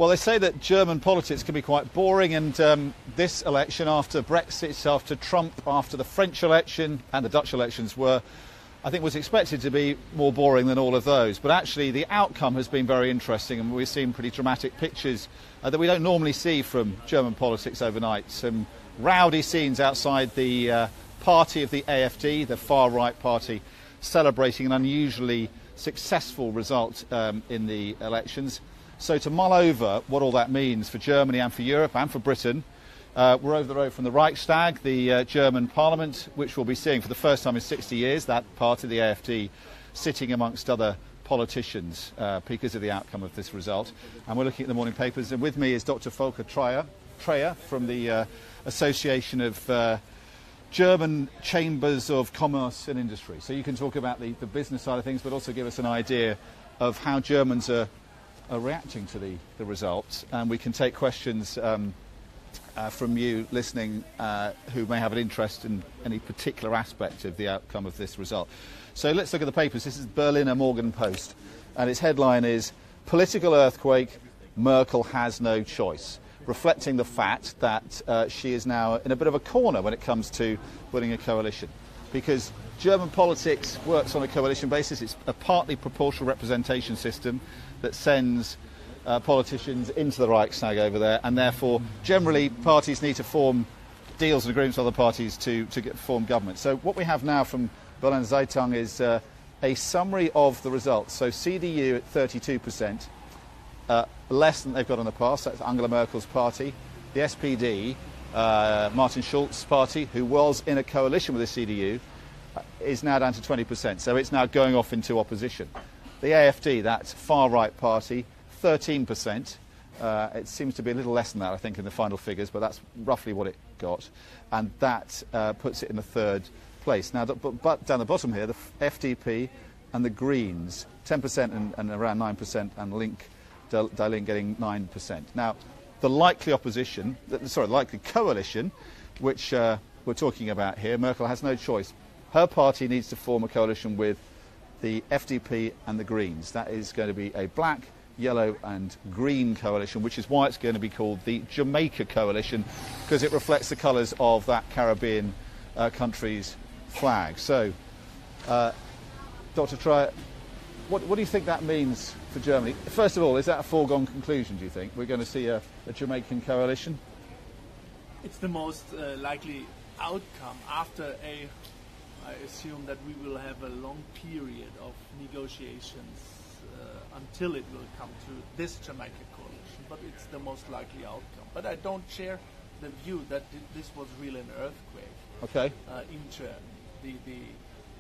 Well, they say that German politics can be quite boring, and this election, after Brexit, after Trump, after the French election and the Dutch elections I think was expected to be more boring than all of those. But actually the outcome has been very interesting, and we've seen pretty dramatic pictures that we don't normally see from German politics overnight. Some rowdy scenes outside the party of the AfD, the far-right party, celebrating an unusually successful result in the elections. So to mull over what all that means for Germany and for Europe and for Britain, we're over the road from the Reichstag, the German parliament, which we'll be seeing for the first time in 60 years, that party, the AfD, sitting amongst other politicians because of the outcome of this result. And we're looking at the morning papers, and with me is Dr. Volker Treyer from the Association of German Chambers of Commerce and Industry. So you can talk about the business side of things, but also give us an idea of how Germans are reacting to the results, and we can take questions from you listening who may have an interest in any particular aspect of the outcome of this result. So let's look at the papers. This is Berliner Morgenpost, and its headline is "Political Earthquake, Merkel has no choice," reflecting the fact that she is now in a bit of a corner when it comes to putting a coalition, because German politics works on a coalition basis. It's a partly proportional representation system that sends politicians into the Reichstag over there, and therefore generally parties need to form deals and agreements with other parties to form government. So what we have now from Berliner Zeitung is a summary of the results. So CDU at 32%, less than they've got in the past. That's Angela Merkel's party. The SPD, Martin Schulz's party, who was in a coalition with the CDU, is now down to 20%. So it's now going off into opposition. The AfD, that far-right party, 13%. It seems to be a little less than that, I think, in the final figures, but that's roughly what it got. And that puts it in the third place. Now, but down the bottom here, the FDP and the Greens, 10% and around 9%, and Die Linke getting 9%. Now, the likely opposition, likely coalition, which we're talking about here, Merkel has no choice. Her party needs to form a coalition with the FDP and the Greens. That is going to be a black, yellow and green coalition, which is why it's going to be called the Jamaica Coalition, because it reflects the colours of that Caribbean country's flag. So, Dr. Treyer, what do you think that means for Germany? First of all, is that a foregone conclusion, do you think? We're going to see a Jamaican coalition? It's the most likely outcome after I assume that we will have a long period of negotiations until it will come to this Jamaica coalition, but it's the most likely outcome. But I don't share the view that this was really an earthquake. Okay. In Germany.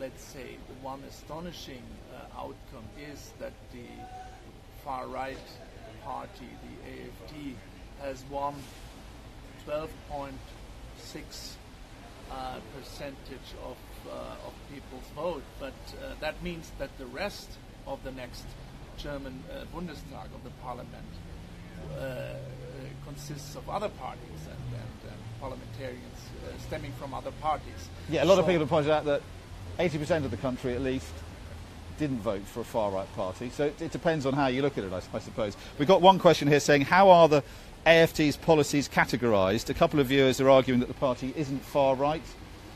Let's say the one astonishing outcome is that the far-right party, the AfD, has won 12.6% of people's vote, but that means that the rest of the next German Bundestag, of the parliament, consists of other parties and parliamentarians stemming from other parties. Yeah, a lot of people have pointed out that 80% of the country, at least, didn't vote for a far-right party. So it depends on how you look at it, I suppose. We've got one question here saying, how are the AfD's policies categorised? A couple of viewers are arguing that the party isn't far-right.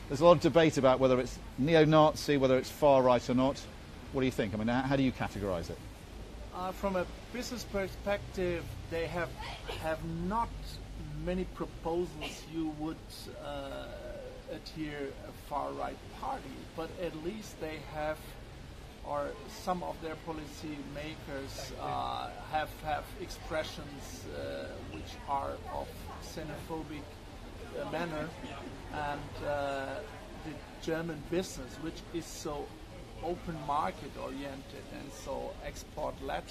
There's a lot of debate about whether it's neo-Nazi, whether it's far-right or not. What do you think? I mean, how do you categorise it? From a business perspective, they have not many proposals you would adhere a far-right party, but at least they have, or some of their policy makers have expressions which are of xenophobic manner, and the German business, which is so open market oriented and so export led,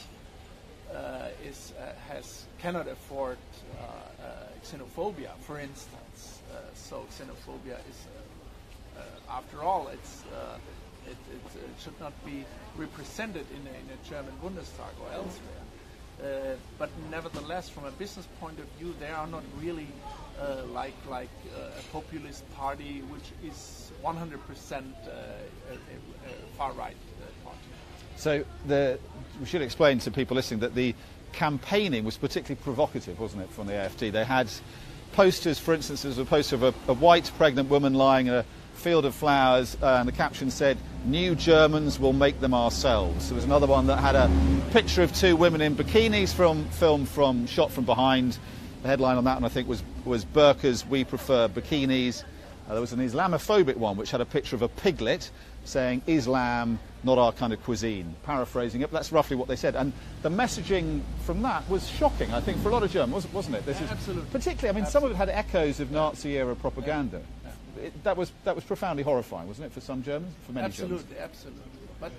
cannot afford xenophobia, for instance. So xenophobia is, after all, it should not be represented in a German Bundestag or elsewhere. But nevertheless, from a business point of view, they are not really like a populist party, which is 100% far right party. So we should explain to people listening that the campaigning was particularly provocative, wasn't it, from the AfD? They had posters, for instance, there was a poster of a white pregnant woman lying in a field of flowers, and the caption said, "New Germans will make them ourselves." There was another one that had a picture of two women in bikinis shot from behind. The headline on that one, I think, was "Burqas, we prefer bikinis." There was an Islamophobic one which had a picture of a piglet saying, "Islam, not our kind of cuisine," paraphrasing it, but that's roughly what they said. And the messaging from that was shocking, I think, for a lot of Germans, wasn't it? Absolutely. Particularly, I mean, some of it had echoes of Nazi-era propaganda. That was profoundly horrifying, wasn't it, for some Germans, for many Germans? Absolutely. But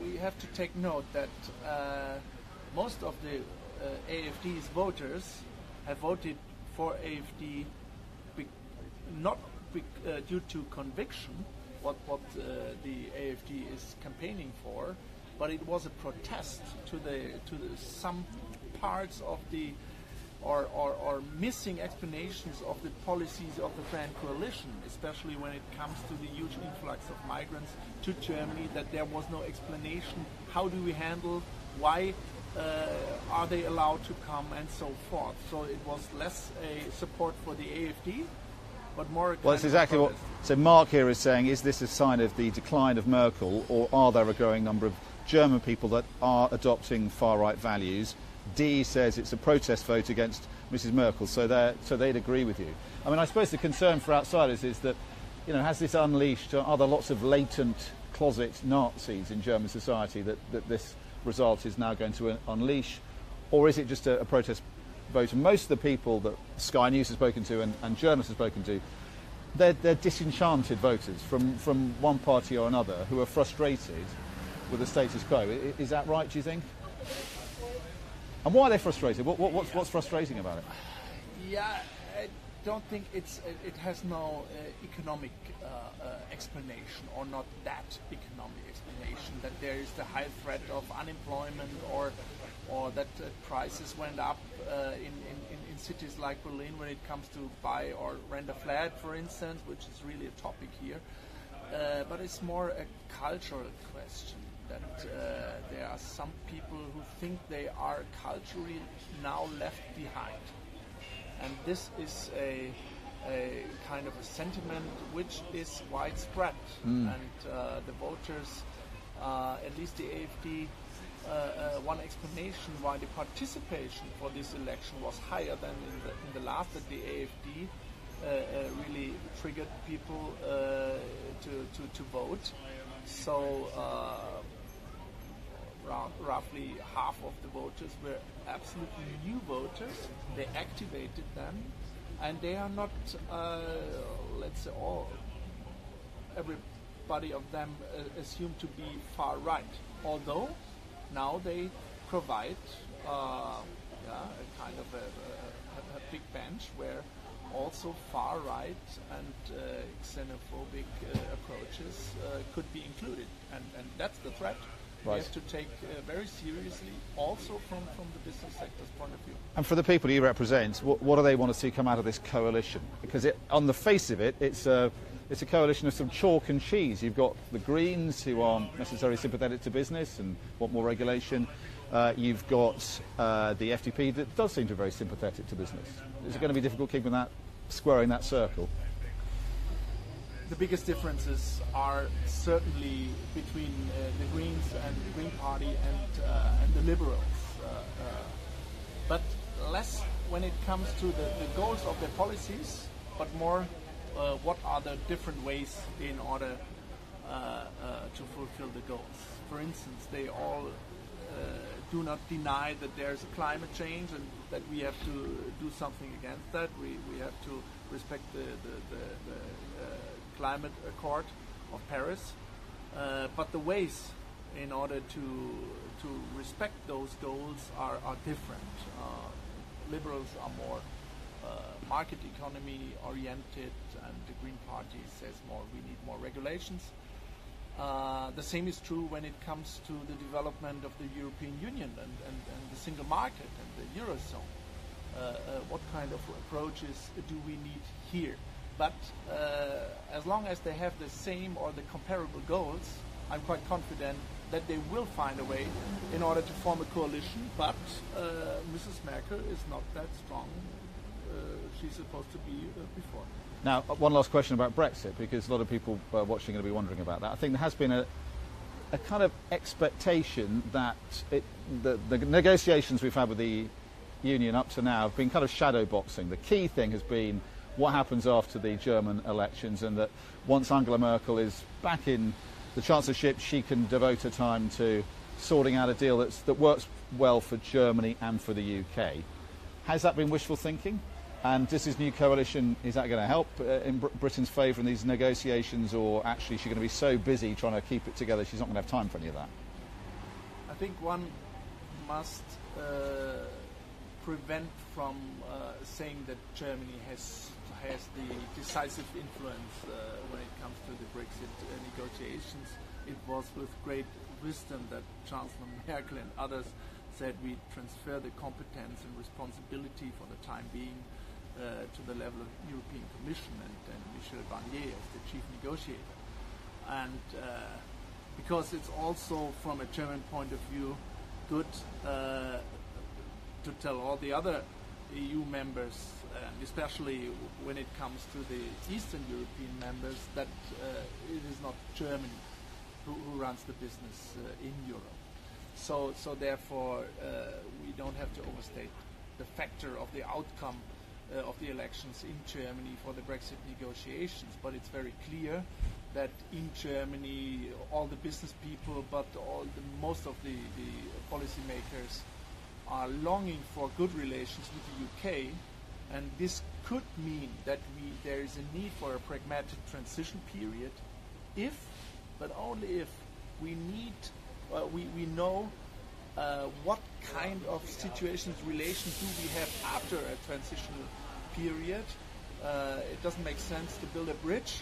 we have to take note that most of the AfD's voters have voted for AfD not due to conviction, what the AfD is campaigning for, but it was a protest to some parts of the or missing explanations of the policies of the Grand Coalition, especially when it comes to the huge influx of migrants to Germany, that there was no explanation. How do we handle? Why are they allowed to come, and so forth? So it was less a support for the AfD, but more. Well, that's exactly what. So Mark here is saying: is this a sign of the decline of Merkel, or are there a growing number of German people that are adopting far-right values? D says it's a protest vote against Mrs. Merkel, so they'd agree with you. I mean, I suppose the concern for outsiders is that, you know, has this unleashed? Are there lots of latent closet Nazis in German society that this result is now going to unleash, or is it just a protest vote? And most of the people that Sky News has spoken to and journalists have spoken to, they're disenchanted voters from one party or another who are frustrated with the status quo. Is that right, do you think? And why are they frustrated? What's frustrating about it? Yeah, I don't think it has no economic explanation, or not that economic explanation, that there is the high threat of unemployment, or that prices went up in cities like Berlin when it comes to buy or rent a flat, for instance, which is really a topic here. But it's more a cultural question, that there are some people who think they are culturally now left behind. And this is a kind of a sentiment which is widespread. And the voters, at least the AfD, one explanation why the participation for this election was higher than in the last, that the AfD really triggered people to vote. So roughly half of the voters were absolutely new voters. They activated them, and they are not, let's say, everybody of them assumed to be far right. Although now they provide a kind of a big bench where also far right and xenophobic approaches could be included, and that's the threat. Right. We have to take very seriously, also from the business sector's point of view. And for the people you represent, what do they want to see come out of this coalition? Because on the face of it, it's a coalition of some chalk and cheese. You've got the Greens, who aren't necessarily sympathetic to business and want more regulation. You've got the FDP that does seem to be very sympathetic to business. Is it going to be difficult keeping that, squaring that circle? The biggest differences are certainly between the Greens and the Green Party and the Liberals, but less when it comes to the goals of their policies, but more what are the different ways in order to fulfill the goals. For instance, they all do not deny that there's a climate change and that we have to do something against that. We have to respect the Climate Accord of Paris, but the ways in order to respect those goals are different. Liberals are more market economy oriented, and the Green Party says we need more regulations. The same is true when it comes to the development of the European Union and the single market and the Eurozone. What kind of approaches do we need here? But as long as they have the same or the comparable goals, I'm quite confident that they will find a way in order to form a coalition, but Mrs. Merkel is not that strong. She's supposed to be before. Now, one last question about Brexit, because a lot of people watching are going to be wondering about that. I think there has been a kind of expectation that the negotiations we've had with the Union up to now have been kind of shadow boxing. The key thing has been what happens after the German elections, and that once Angela Merkel is back in the Chancellorship, she can devote her time to sorting out a deal that works well for Germany and for the UK. Has that been wishful thinking? And does this new coalition, is that going to help in Britain's favour in these negotiations, or actually is she going to be so busy trying to keep it together she's not going to have time for any of that? I think one must prevent from saying that Germany has the decisive influence when it comes to the Brexit negotiations. It was with great wisdom that Chancellor Merkel and others said we transfer the competence and responsibility for the time being to the level of European Commission and Michel Barnier as the chief negotiator. And because it's also, from a German point of view, good to tell all the other EU members, especially when it comes to the Eastern European members, that it is not Germany who runs the business in Europe. So therefore, we don't have to overstate the factor of the outcome of the elections in Germany for the Brexit negotiations. But it's very clear that in Germany, all the business people, but most of the policymakers are longing for good relations with the UK, and this could mean that there is a need for a pragmatic transition period if, but only if, we know what kind of situations, relations do we have after a transitional period. It doesn't make sense to build a bridge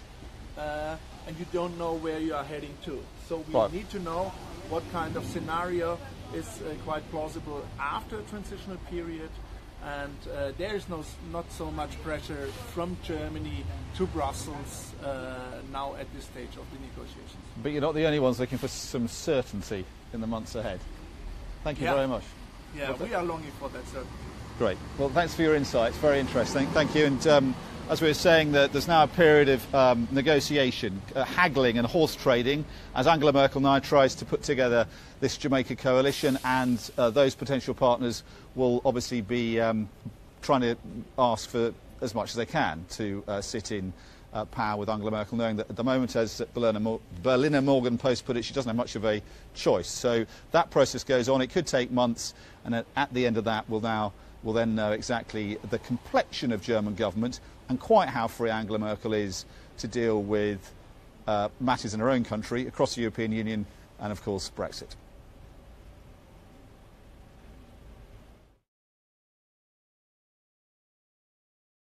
and you don't know where you are heading to. So we need to know what kind of scenario is quite plausible after a transitional period, and there is not so much pressure from Germany to Brussels now at this stage of the negotiations. But you're not the only ones looking for some certainty in the months ahead. Thank you very much. Yeah, we are longing for that certainty. Great. Well, thanks for your insights. Very interesting. Thank you. And as we were saying, that there's now a period of negotiation, haggling and horse trading as Angela Merkel now tries to put together this Jamaica coalition, and those potential partners will obviously be trying to ask for as much as they can to sit in power with Angela Merkel, knowing that at the moment, as Berliner Morgen Post put it, she doesn't have much of a choice. So that process goes on. It could take months, and at the end of that, we'll then know exactly the complexion of German government and quite how free Angela Merkel is to deal with matters in her own country, across the European Union, and of course Brexit.